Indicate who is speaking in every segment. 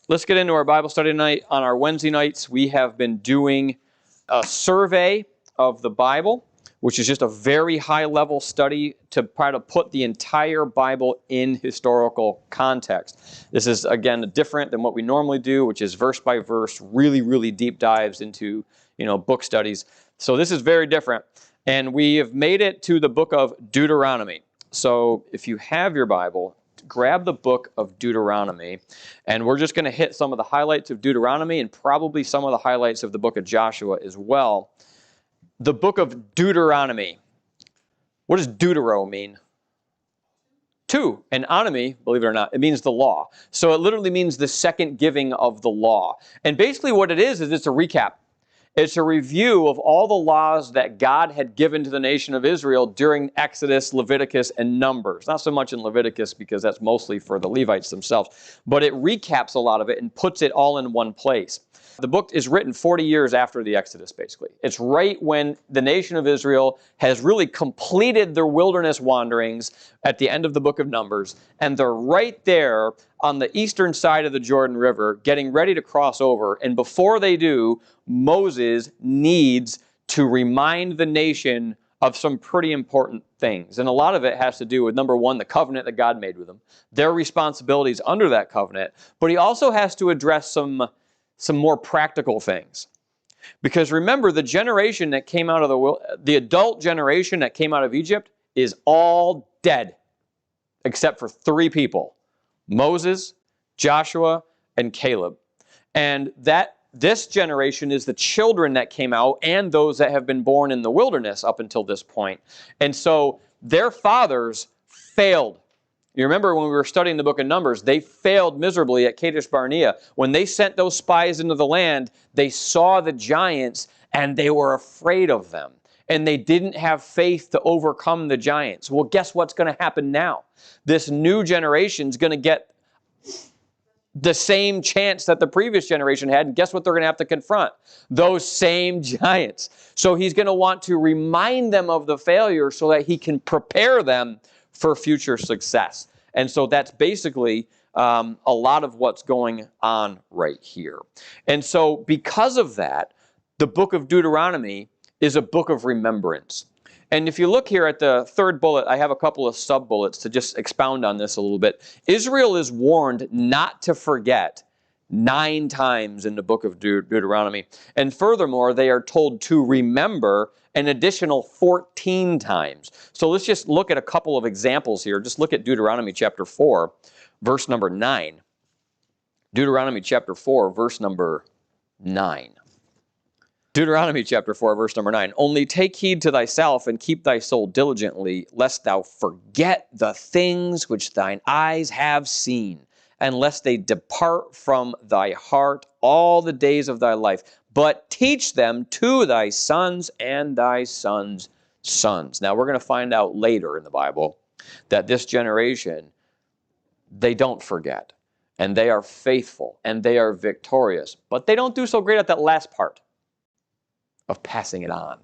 Speaker 1: let's get into our Bible study tonight. On our Wednesday nights, we have been doing a survey of the Bible, which is just a very high-level study to try to put the entire Bible in historical context. This is, again, different than what we normally do, which is verse by verse, really, really deep dives into, book studies. So this is very different. And we have made it to the book of Deuteronomy. So if you have your Bible, grab the book of Deuteronomy, and we're just going to hit some of the highlights of Deuteronomy and probably some of the highlights of the book of Joshua as well. The book of Deuteronomy. What does deutero mean? Two. And onomy, believe it or not, it means the law. So it literally means the second giving of the law. And basically what it is it's a recap. It's a review of all the laws that God had given to the nation of Israel during Exodus, Leviticus, and Numbers. Not so much in Leviticus because that's mostly for the Levites themselves, but it recaps a lot of it and puts it all in one place. The book is written 40 years after the Exodus, basically. It's right when the nation of Israel has really completed their wilderness wanderings at the end of the book of Numbers, and they're right there on the eastern side of the Jordan River, getting ready to cross over. And before they do, Moses needs to remind the nation of some pretty important things. And a lot of it has to do with, number one, the covenant that God made with them, their responsibilities under that covenant, but he also has to address some more practical things. Because remember, the generation that came out of the adult generation that came out of Egypt is all dead, except for three people: Moses, Joshua, and Caleb. And this generation is the children that came out and those that have been born in the wilderness up until this point. And so their fathers failed. You remember when we were studying the book of Numbers, they failed miserably at Kadesh Barnea. When they sent those spies into the land, they saw the giants and they were afraid of them. And they didn't have faith to overcome the giants. Well, guess what's going to happen now? This new generation is going to get the same chance that the previous generation had, and guess what they're going to have to confront? Those same giants. So he's going to want to remind them of the failure so that he can prepare them for future success. And so that's basically a lot of what's going on right here. And so because of that, the book of Deuteronomy is a book of remembrance. And if you look here at the third bullet, I have a couple of sub-bullets to just expound on this a little bit. Israel is warned not to forget 9 times in the book of Deuteronomy. And furthermore, they are told to remember an additional 14 times. So let's just look at a couple of examples here. Just look at Deuteronomy chapter 4, verse number 9. Deuteronomy chapter 4, verse number 9. Deuteronomy chapter 4, verse number 9. Only take heed to thyself and keep thy soul diligently, lest thou forget the things which thine eyes have seen, and lest they depart from thy heart all the days of thy life. But teach them to thy sons and thy sons' sons. Now we're going to find out later in the Bible that this generation, they don't forget, and they are faithful, and they are victorious. But they don't do so great at that last part of passing it on.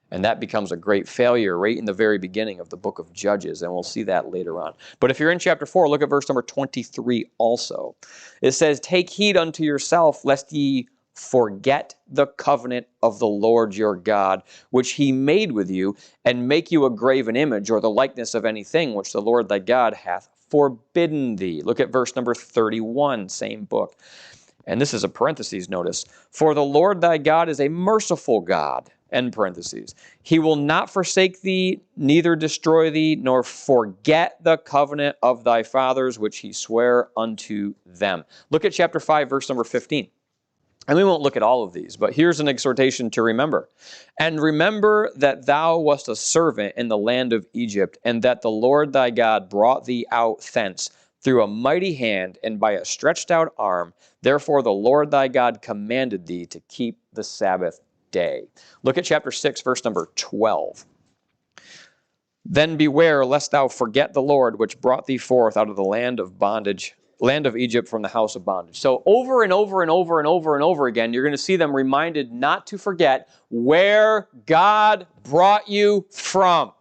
Speaker 1: And that becomes a great failure right in the very beginning of the book of Judges, and we'll see that later on. But if you're in chapter 4, look at verse number 23 also. It says, take heed unto yourself, lest ye forget the covenant of the Lord your God, which he made with you, and make you a graven image, or the likeness of anything which the Lord thy God hath forbidden thee. Look at verse number 31, same book. And this is a parentheses, notice. For the Lord thy God is a merciful God, end parentheses. He will not forsake thee, neither destroy thee, nor forget the covenant of thy fathers, which he sware unto them. Look at chapter 5, verse number 15. And we won't look at all of these, but here's an exhortation to remember. And remember that thou wast a servant in the land of Egypt, and that the Lord thy God brought thee out thence through a mighty hand and by a stretched out arm. Therefore the Lord thy God commanded thee to keep the Sabbath day. Look at chapter 6, verse number 12. Then beware lest thou forget the Lord, which brought thee forth out of the land of bondage, land of Egypt, from the house of bondage. So over and over and over and over and over again, you're going to see them reminded not to forget where God brought you from.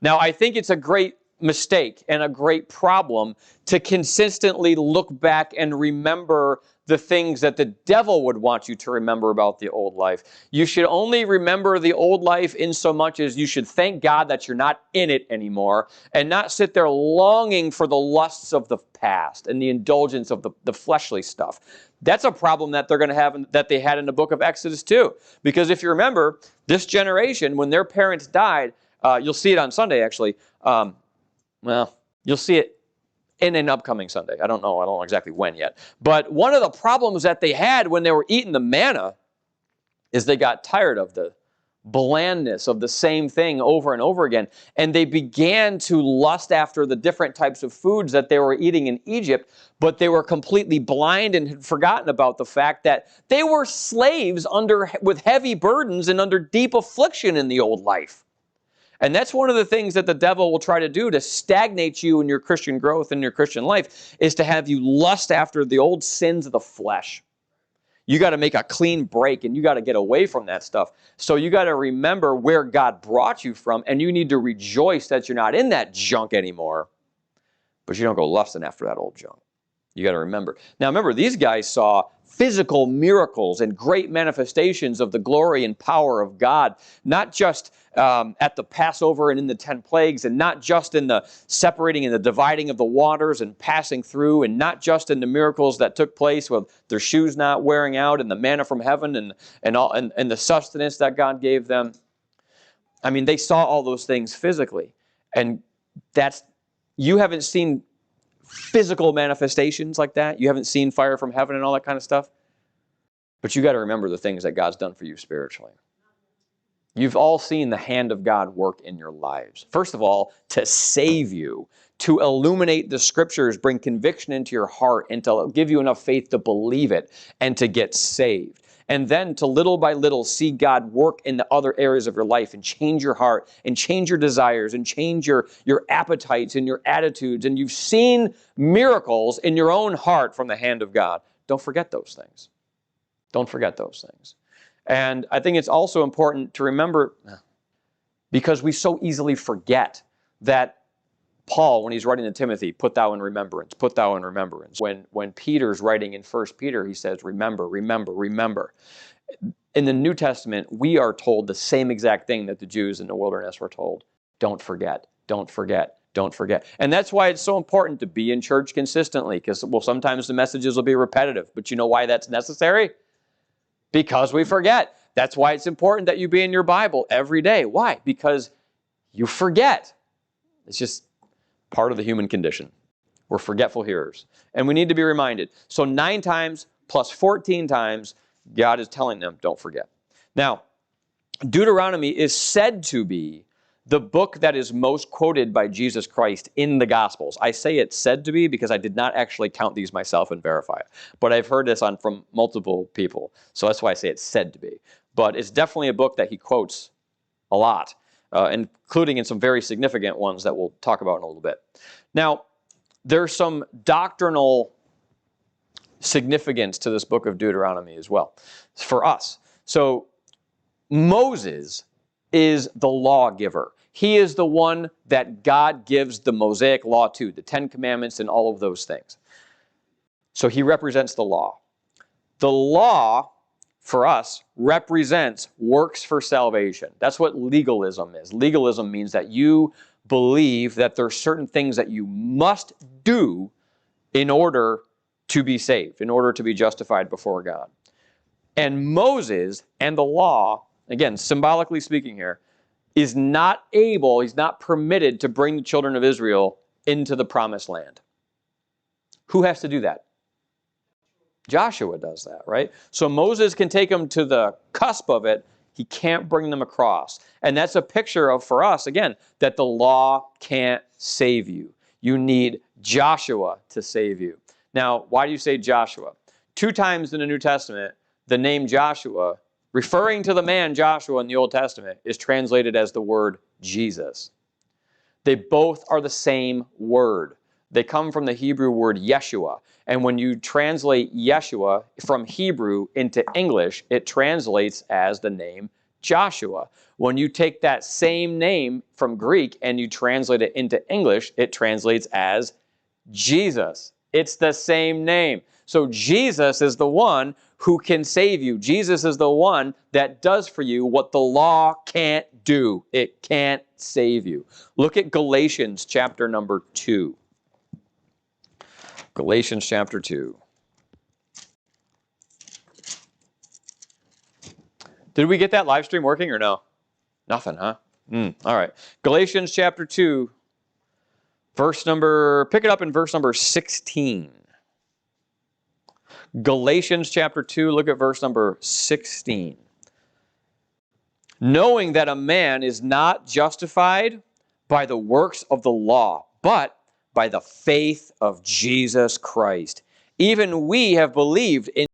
Speaker 1: Now, I think it's a great mistake and a great problem to consistently look back and remember the things that the devil would want you to remember about the old life. You should only remember the old life in so much as you should thank God that you're not in it anymore, and not sit there longing for the lusts of the past and the indulgence of the fleshly stuff. That's a problem that they're going to have, that they had in the book of Exodus too. Because if you remember, this generation, when their parents died, you'll see it on Sunday actually. You'll see it in an upcoming Sunday. I don't know exactly when yet. But one of the problems that they had when they were eating the manna is they got tired of the blandness of the same thing over and over again. And they began to lust after the different types of foods that they were eating in Egypt, but they were completely blind and had forgotten about the fact that they were slaves with heavy burdens and under deep affliction in the old life. And that's one of the things that the devil will try to do to stagnate you in your Christian growth and your Christian life, is to have you lust after the old sins of the flesh. You got to make a clean break, and you got to get away from that stuff. So you got to remember where God brought you from, and you need to rejoice that you're not in that junk anymore. But you don't go lusting after that old junk. You got to remember. Now remember, these guys saw physical miracles and great manifestations of the glory and power of God, not just at the Passover and in the 10 plagues, and not just in the separating and the dividing of the waters and passing through, and not just in the miracles that took place with their shoes not wearing out and the manna from heaven and the sustenance that God gave them. I mean, they saw all those things physically, and you haven't seen physical manifestations like that. You haven't seen fire from heaven and all that kind of stuff. But you got to remember the things that God's done for you spiritually. You've all seen the hand of God work in your lives. First of all, to save you, to illuminate the scriptures, bring conviction into your heart, and to give you enough faith to believe it and to get saved. And then to little by little see God work in the other areas of your life and change your heart and change your desires and change your appetites and your attitudes. And you've seen miracles in your own heart from the hand of God. Don't forget those things. Don't forget those things. And I think it's also important to remember, because we so easily forget, that Paul, when he's writing to Timothy, put thou in remembrance, put thou in remembrance. When Peter's writing in 1 Peter, he says, remember, remember, remember. In the New Testament, we are told the same exact thing that the Jews in the wilderness were told. Don't forget, don't forget, don't forget. And that's why it's so important to be in church consistently, because, sometimes the messages will be repetitive. But you know why that's necessary? Because we forget. That's why it's important that you be in your Bible every day. Why? Because you forget. It's just part of the human condition. We're forgetful hearers. And we need to be reminded. So 9 times plus 14 times, God is telling them, don't forget. Now, Deuteronomy is said to be the book that is most quoted by Jesus Christ in the Gospels. I say it's said to be because I did not actually count these myself and verify it. But I've heard this from multiple people. So that's why I say it's said to be. But it's definitely a book that he quotes a lot. Including in some very significant ones that we'll talk about in a little bit. Now, there's some doctrinal significance to this book of Deuteronomy as well for us. So Moses is the lawgiver. He is the one that God gives the Mosaic law to, the 10 Commandments and all of those things. So he represents the law. The law, for us, represents works for salvation. That's what legalism is. Legalism means that you believe that there are certain things that you must do in order to be saved, in order to be justified before God. And Moses and the law, again, symbolically speaking here, is not able, he's not permitted to bring the children of Israel into the promised land. Who has to do that? Joshua does that, right? So Moses can take them to the cusp of it. He can't bring them across. And that's a picture of, for us, again, that the law can't save you. You need Joshua to save you. Now, why do you say Joshua? 2 times in the New Testament, the name Joshua, referring to the man Joshua in the Old Testament, is translated as the word Jesus. They both are the same word. They come from the Hebrew word Yeshua. And when you translate Yeshua from Hebrew into English, it translates as the name Joshua. When you take that same name from Greek and you translate it into English, it translates as Jesus. It's the same name. So Jesus is the one who can save you. Jesus is the one that does for you what the law can't do. It can't save you. Look at Galatians chapter number 2. Galatians chapter 2. Did we get that live stream working or no? Nothing, huh? All right. Galatians chapter 2, pick it up in verse number 16. Galatians chapter 2, look at verse number 16. Knowing that a man is not justified by the works of the law, but by the faith of Jesus Christ. Even we have believed in